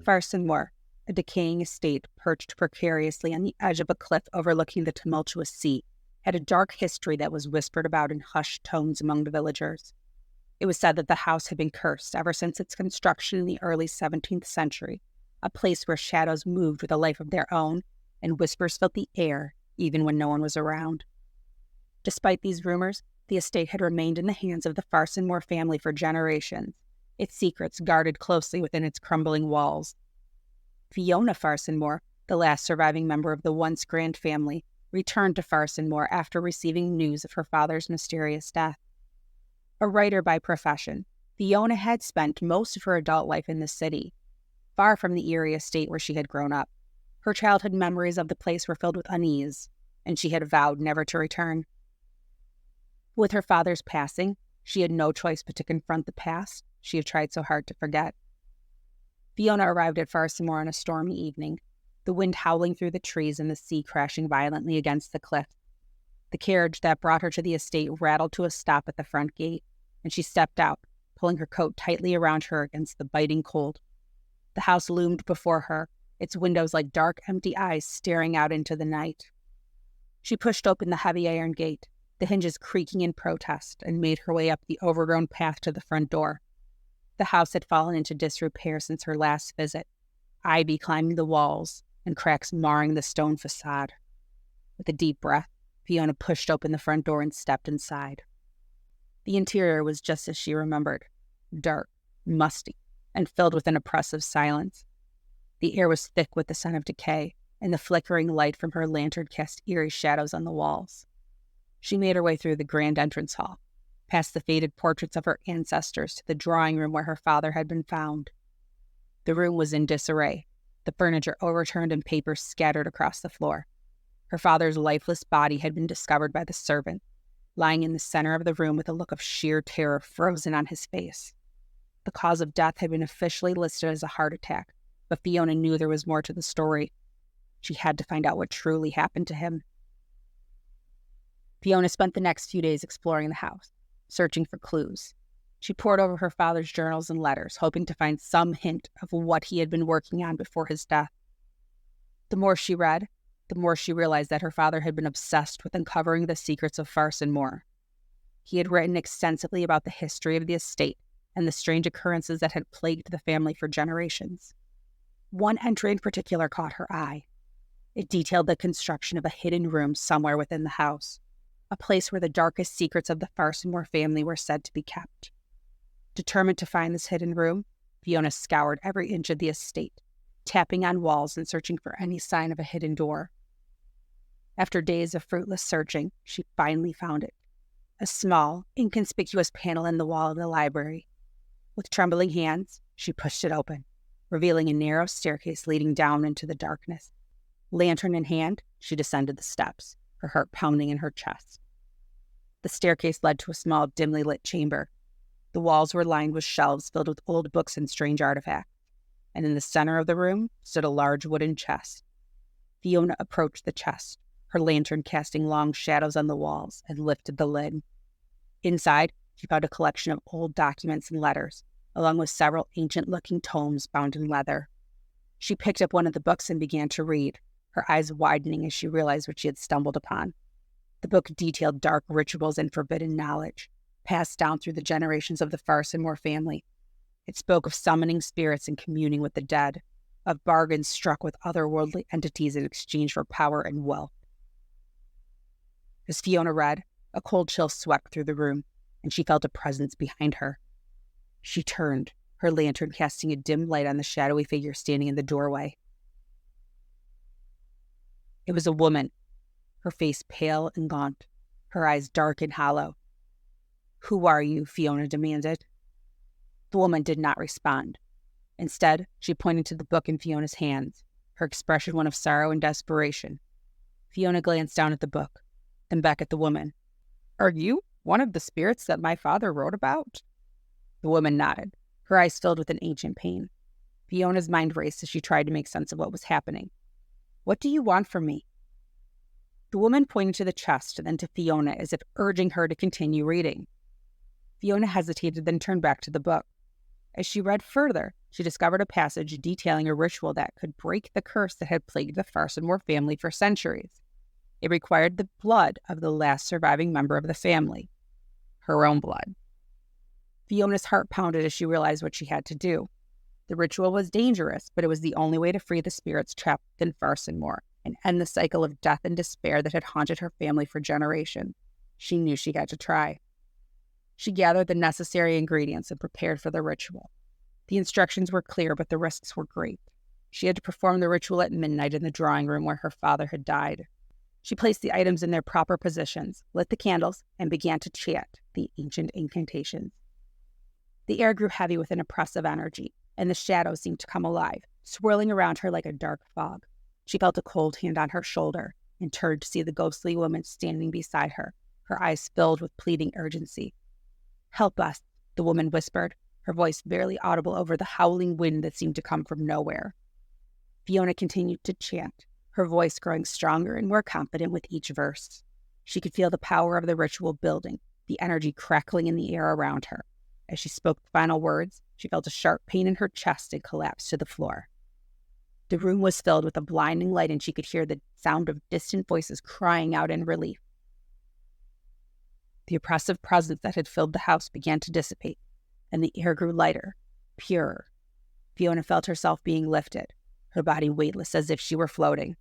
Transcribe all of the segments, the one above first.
Farsenmoor, a decaying estate perched precariously on the edge of a cliff overlooking the tumultuous sea, had a dark history that was whispered about in hushed tones among the villagers. It was said that the house had been cursed ever since its construction in the early 17th century, a place where shadows moved with a life of their own and whispers filled the air even when no one was around. Despite these rumors, the estate had remained in the hands of the Farsenmoor family for generations, its secrets guarded closely within its crumbling walls. Fiona Farsenmoor, the last surviving member of the once grand family, returned to Farsenmoor after receiving news of her father's mysterious death. A writer by profession, Fiona had spent most of her adult life in the city, far from the eerie estate where she had grown up. Her childhood memories of the place were filled with unease, and she had vowed never to return. With her father's passing, she had no choice but to confront the past she had tried so hard to forget. Fiona arrived at Farsenmoor on a stormy evening, the wind howling through the trees and the sea crashing violently against the cliff. The carriage that brought her to the estate rattled to a stop at the front gate, and she stepped out, pulling her coat tightly around her against the biting cold. The house loomed before her, its windows like dark, empty eyes staring out into the night. She pushed open the heavy iron gate, the hinges creaking in protest, and made her way up the overgrown path to the front door. The house had fallen into disrepair since her last visit, ivy climbing the walls and cracks marring the stone facade. With a deep breath, Fiona pushed open the front door and stepped inside. The interior was just as she remembered, dark, musty, and filled with an oppressive silence. The air was thick with the scent of decay, and the flickering light from her lantern cast eerie shadows on the walls. She made her way through the grand entrance hall, past the faded portraits of her ancestors to the drawing room where her father had been found. The room was in disarray, the furniture overturned and papers scattered across the floor. Her father's lifeless body had been discovered by the servant, lying in the center of the room with a look of sheer terror frozen on his face. The cause of death had been officially listed as a heart attack, but Fiona knew there was more to the story. She had to find out what truly happened to him. Fiona spent the next few days exploring the house, searching for clues. She pored over her father's journals and letters, hoping to find some hint of what he had been working on before his death. The more she read, the more she realized that her father had been obsessed with uncovering the secrets of Farsenmoor. He had written extensively about the history of the estate and the strange occurrences that had plagued the family for generations. One entry in particular caught her eye. It detailed the construction of a hidden room somewhere within the house, a place where the darkest secrets of the Farsenmoor family were said to be kept. Determined to find this hidden room, Fiona scoured every inch of the estate, tapping on walls and searching for any sign of a hidden door. After days of fruitless searching, she finally found it, a small, inconspicuous panel in the wall of the library. With trembling hands, she pushed it open, revealing a narrow staircase leading down into the darkness. Lantern in hand, she descended the steps, her heart pounding in her chest. The staircase led to a small, dimly lit chamber. The walls were lined with shelves filled with old books and strange artifacts, and in the center of the room stood a large wooden chest. Fiona approached the chest, her lantern casting long shadows on the walls, and lifted the lid. Inside, she found a collection of old documents and letters, along with several ancient-looking tomes bound in leather. She picked up one of the books and began to read, her eyes widening as she realized what she had stumbled upon. The book detailed dark rituals and forbidden knowledge, passed down through the generations of the Farsenmoor family. It spoke of summoning spirits and communing with the dead, of bargains struck with otherworldly entities in exchange for power and wealth. As Fiona read, a cold chill swept through the room, and she felt a presence behind her. She turned, her lantern casting a dim light on the shadowy figure standing in the doorway. It was a woman, her face pale and gaunt, her eyes dark and hollow. "Who are you?" Fiona demanded. The woman did not respond. Instead, she pointed to the book in Fiona's hands, her expression one of sorrow and desperation. Fiona glanced down at the book, then back at the woman. "Are you one of the spirits that my father wrote about?" The woman nodded, her eyes filled with an ancient pain. Fiona's mind raced as she tried to make sense of what was happening. "What do you want from me?" The woman pointed to the chest and then to Fiona as if urging her to continue reading. Fiona hesitated, then turned back to the book. As she read further, she discovered a passage detailing a ritual that could break the curse that had plagued the Farsenmoor family for centuries. It required the blood of the last surviving member of the family, her own blood. Fiona's heart pounded as she realized what she had to do. The ritual was dangerous, but it was the only way to free the spirits trapped in Farsenmoor and end the cycle of death and despair that had haunted her family for generations. She knew she had to try. She gathered the necessary ingredients and prepared for the ritual. The instructions were clear, but the risks were great. She had to perform the ritual at midnight in the drawing room where her father had died. She placed the items in their proper positions, lit the candles, and began to chant the ancient incantations. The air grew heavy with an oppressive energy, and the shadows seemed to come alive, swirling around her like a dark fog. She felt a cold hand on her shoulder and turned to see the ghostly woman standing beside her, her eyes filled with pleading urgency. "Help us," the woman whispered, her voice barely audible over the howling wind that seemed to come from nowhere. Fiona continued to chant, her voice growing stronger and more confident with each verse. She could feel the power of the ritual building, the energy crackling in the air around her. As she spoke the final words, she felt a sharp pain in her chest and collapsed to the floor. The room was filled with a blinding light, and she could hear the sound of distant voices crying out in relief. The oppressive presence that had filled the house began to dissipate, and the air grew lighter, purer. Fiona felt herself being lifted, her body weightless as if she were floating.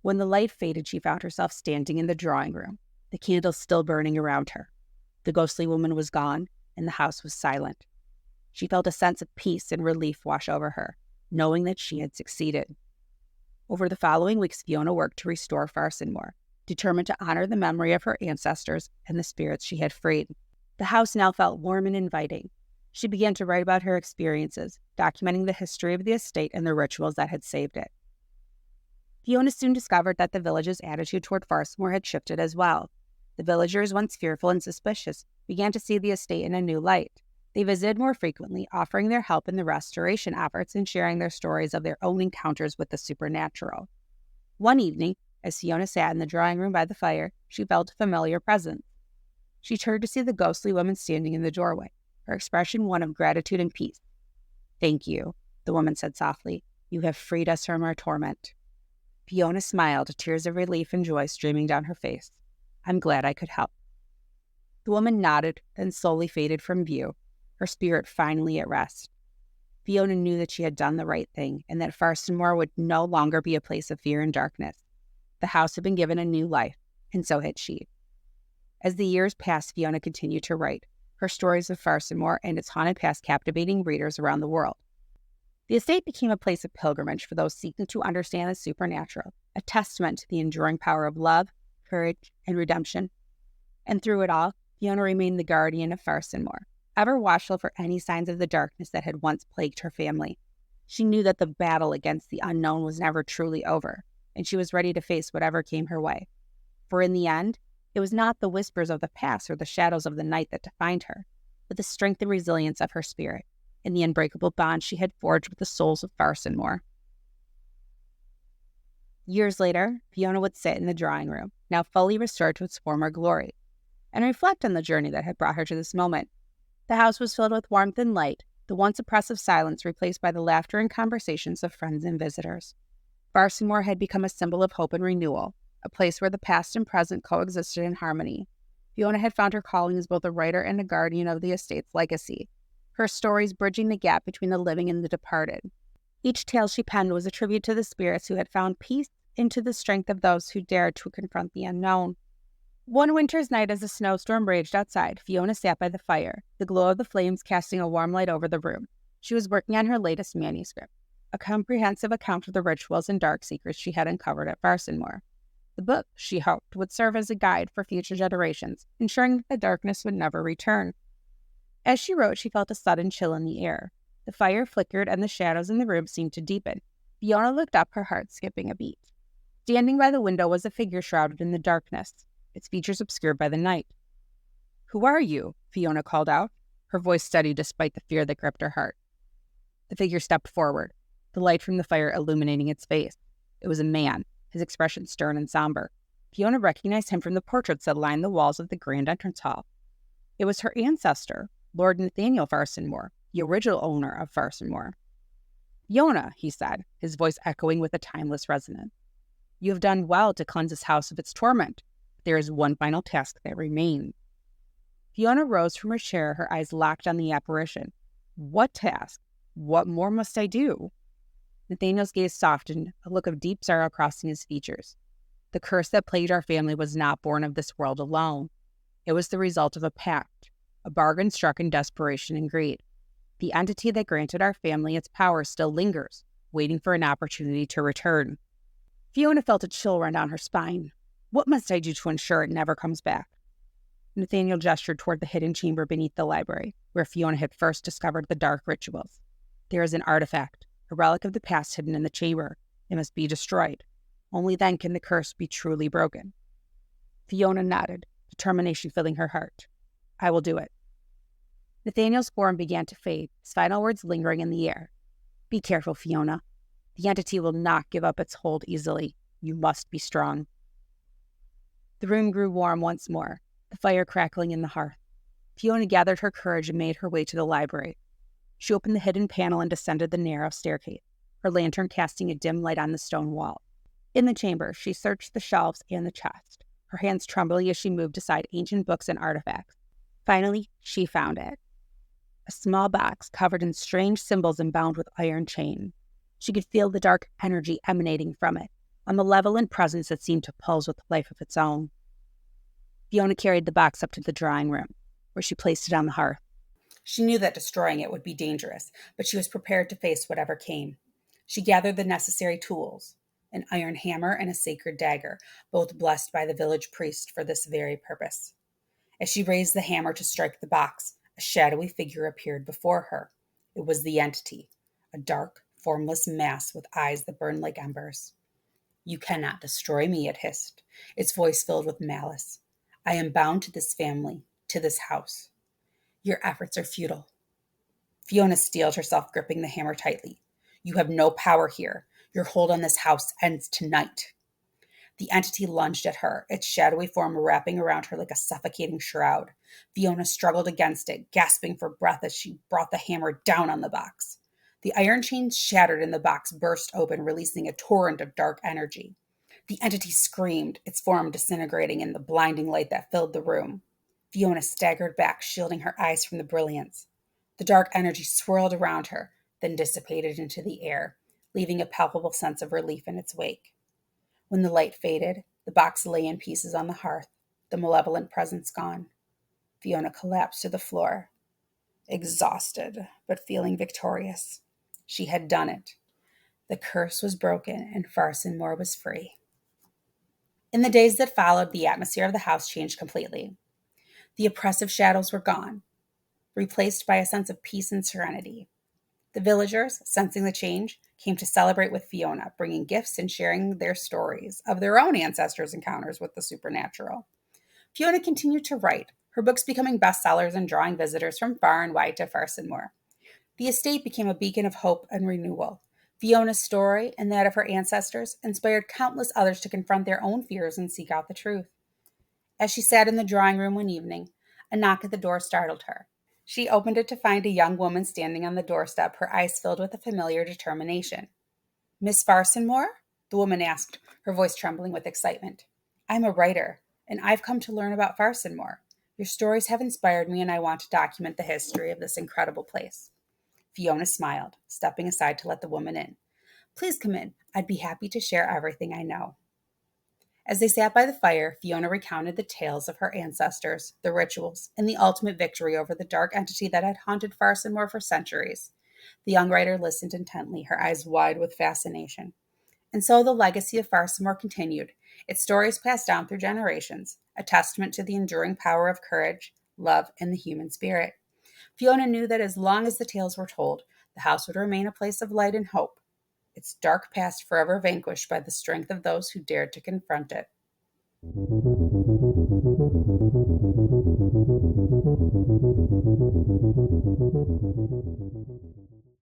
When the light faded, she found herself standing in the drawing room, the candles still burning around her. The ghostly woman was gone, and the house was silent. She felt a sense of peace and relief wash over her, knowing that she had succeeded. Over the following weeks, Fiona worked to restore Farsenmoor, determined to honor the memory of her ancestors and the spirits she had freed. The house now felt warm and inviting. She began to write about her experiences, documenting the history of the estate and the rituals that had saved it. Fiona soon discovered that the village's attitude toward Farsenmoor had shifted as well. The villagers, once fearful and suspicious, began to see the estate in a new light. They visited more frequently, offering their help in the restoration efforts and sharing their stories of their own encounters with the supernatural. One evening, as Fiona sat in the drawing room by the fire, she felt a familiar presence. She turned to see the ghostly woman standing in the doorway, her expression one of gratitude and peace. "Thank you," the woman said softly. "You have freed us from our torment." Fiona smiled, tears of relief and joy streaming down her face. "I'm glad I could help." The woman nodded, then slowly faded from view, her spirit finally at rest. Fiona knew that she had done the right thing, and that Farsenmoor would no longer be a place of fear and darkness. The house had been given a new life, and so had she. As the years passed, Fiona continued to write, her stories of Farsenmoor and its haunted past captivating readers around the world. The estate became a place of pilgrimage for those seeking to understand the supernatural, a testament to the enduring power of love, courage, and redemption. And through it all, Fiona remained the guardian of Farsenmoor, ever watchful for any signs of the darkness that had once plagued her family. She knew that the battle against the unknown was never truly over, and she was ready to face whatever came her way. For in the end, it was not the whispers of the past or the shadows of the night that defined her, but the strength and resilience of her spirit, and the unbreakable bond she had forged with the souls of Farsenmoor. Years later, Fiona would sit in the drawing room, now fully restored to its former glory, and reflect on the journey that had brought her to this moment. The house was filled with warmth and light, the once oppressive silence replaced by the laughter and conversations of friends and visitors. Farsenmoor had become a symbol of hope and renewal, a place where the past and present coexisted in harmony. Fiona had found her calling as both a writer and a guardian of the estate's legacy, her stories bridging the gap between the living and the departed. Each tale she penned was a tribute to the spirits who had found peace and to the strength of those who dared to confront the unknown. One winter's night, as a snowstorm raged outside, Fiona sat by the fire, the glow of the flames casting a warm light over the room. She was working on her latest manuscript, a comprehensive account of the rituals and dark secrets she had uncovered at Farsenmoor. The book, she hoped, would serve as a guide for future generations, ensuring that the darkness would never return. As she wrote, she felt a sudden chill in the air. The fire flickered and the shadows in the room seemed to deepen. Fiona looked up, her heart skipping a beat. Standing by the window was a figure shrouded in the darkness, its features obscured by the night. "Who are you?" Fiona called out, her voice steady despite the fear that gripped her heart. The figure stepped forward, the light from the fire illuminating its face. It was a man, his expression stern and somber. Fiona recognized him from the portraits that lined the walls of the grand entrance hall. It was her ancestor, Lord Nathaniel Farsenmoor, the original owner of Farsenmoor. "Fiona," he said, his voice echoing with a timeless resonance, "you have done well to cleanse this house of its torment. But there is one final task that remains." Fiona rose from her chair, her eyes locked on the apparition. "What task? What more must I do?" Nathaniel's gaze softened, a look of deep sorrow crossing his features. "The curse that plagued our family was not born of this world alone. It was the result of a pact, a bargain struck in desperation and greed. The entity that granted our family its power still lingers, waiting for an opportunity to return." Fiona felt a chill run down her spine. "What must I do to ensure it never comes back?" Nathaniel gestured toward the hidden chamber beneath the library, where Fiona had first discovered the dark rituals. "There is an artifact, a relic of the past hidden in the chamber. It must be destroyed. Only then can the curse be truly broken." Fiona nodded, determination filling her heart. "I will do it." Nathaniel's form began to fade, his final words lingering in the air. "Be careful, Fiona. The entity will not give up its hold easily. You must be strong." The room grew warm once more, the fire crackling in the hearth. Fiona gathered her courage and made her way to the library. She opened the hidden panel and descended the narrow staircase, her lantern casting a dim light on the stone wall. In the chamber, she searched the shelves and the chest, her hands trembling as she moved aside ancient books and artifacts. Finally, she found it. A small box covered in strange symbols and bound with iron chain. She could feel the dark energy emanating from it, a malevolent presence that seemed to pulse with life of its own. Fiona carried the box up to the drawing room, where she placed it on the hearth. She knew that destroying it would be dangerous, but she was prepared to face whatever came. She gathered the necessary tools, an iron hammer and a sacred dagger, both blessed by the village priest for this very purpose. As she raised the hammer to strike the box, a shadowy figure appeared before her. It was the entity, a dark, formless mass with eyes that burned like embers. "You cannot destroy me," it hissed, its voice filled with malice. "I am bound to this family, to this house. Your efforts are futile." Fiona steeled herself, gripping the hammer tightly. "You have no power here. Your hold on this house ends tonight." The entity lunged at her, its shadowy form wrapping around her like a suffocating shroud. Fiona struggled against it, gasping for breath as she brought the hammer down on the box. The iron chains shattered and the box burst open, releasing a torrent of dark energy. The entity screamed, its form disintegrating in the blinding light that filled the room. Fiona staggered back, shielding her eyes from the brilliance. The dark energy swirled around her, then dissipated into the air, leaving a palpable sense of relief in its wake. When the light faded, the box lay in pieces on the hearth, the malevolent presence gone. Fiona collapsed to the floor, exhausted, but feeling victorious. She had done it. The curse was broken, and Farsenmoor was free. In the days that followed, the atmosphere of the house changed completely. The oppressive shadows were gone, replaced by a sense of peace and serenity. The villagers, sensing the change, came to celebrate with Fiona, bringing gifts and sharing their stories of their own ancestors' encounters with the supernatural. Fiona continued to write, her books becoming bestsellers and drawing visitors from far and wide to Farsenmoor. The estate became a beacon of hope and renewal. Fiona's story and that of her ancestors inspired countless others to confront their own fears and seek out the truth. As she sat in the drawing room one evening, a knock at the door startled her. She opened it to find a young woman standing on the doorstep, her eyes filled with a familiar determination. "Miss Farsenmoor?" the woman asked, her voice trembling with excitement. "I'm a writer, and I've come to learn about Farsenmoor. Your stories have inspired me, and I want to document the history of this incredible place." Fiona smiled, stepping aside to let the woman in. "Please come in. I'd be happy to share everything I know." As they sat by the fire, Fiona recounted the tales of her ancestors, the rituals, and the ultimate victory over the dark entity that had haunted Farsenmoor for centuries. The young writer listened intently, her eyes wide with fascination. And so the legacy of Farsenmoor continued, its stories passed down through generations, a testament to the enduring power of courage, love, and the human spirit. Fiona knew that as long as the tales were told, the house would remain a place of light and hope, its dark past forever vanquished by the strength of those who dared to confront it.